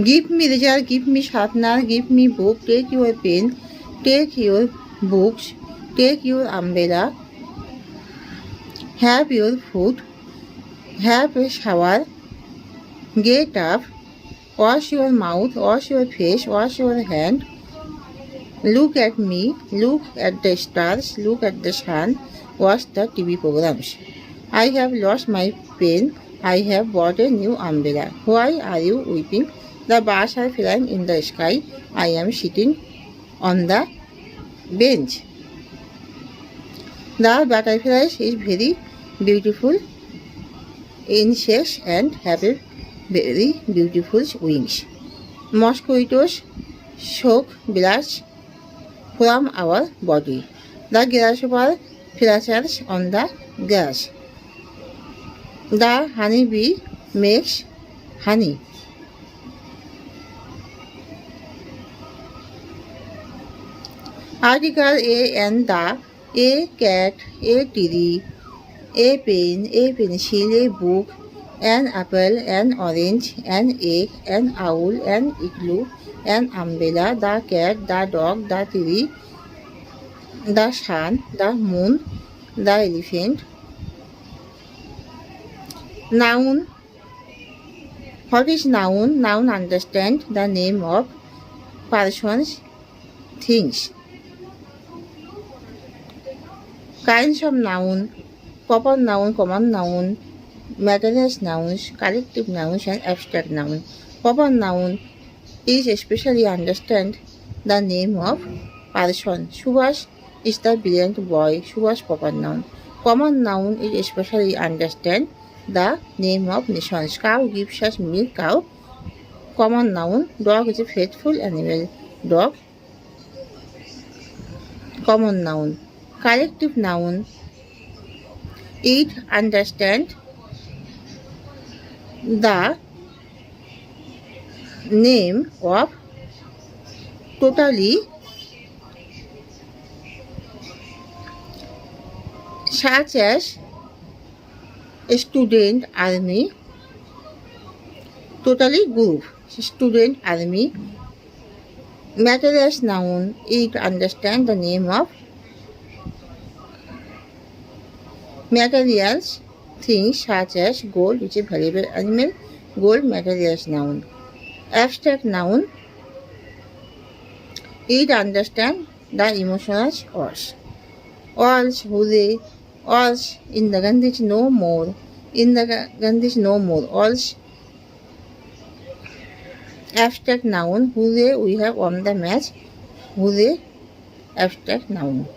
Give me result, give me sharpener, give me book, take your pen, take your books, take your umbrella, have your food, have a shower, get up, wash your mouth, wash your face, wash your hand, look at me, look at the stars, look at the sun, watch the TV programs. I have lost my pen, I have bought a new umbrella. Why are you weeping? The birds are flying in the sky. I am sitting on the bench. The butterflies is very beautiful insects and have a very beautiful wings. Mosquitoes soak blood from our body. The grasshopper flutters on the grass. The honeybee makes honey. Article A and the: a cat, a tree, a pen, a pencil, a book, an apple, an orange, an egg, an owl, an igloo, an umbrella, the cat, the dog, the tree, the sun, the moon, the elephant. Noun. What is noun? Noun understand the name of persons, things. Kinds of noun: proper noun, common noun, material nouns, collective nouns, and abstract noun. Proper noun is especially understand the name of person. Subhash is the brilliant boy. Subhash proper noun. Common noun is especially understand the name of nations. Cow gives us milk. Cow. Common noun. Dog is a faithful animal. Dog. Common noun. Collective noun. It understand the name of totally, such as student, army. Totally group, student, army. Materials noun. It understand the name of materials, things such as gold, which is a valuable animal. Gold. Materials noun. Abstract noun. It understand the emotional urge. Urge, hooray. Urge, in the Gandhiji no more. In the Gandhiji no more. Urge. Abstract noun. Hooray, we have won the match. Hooray. Abstract noun.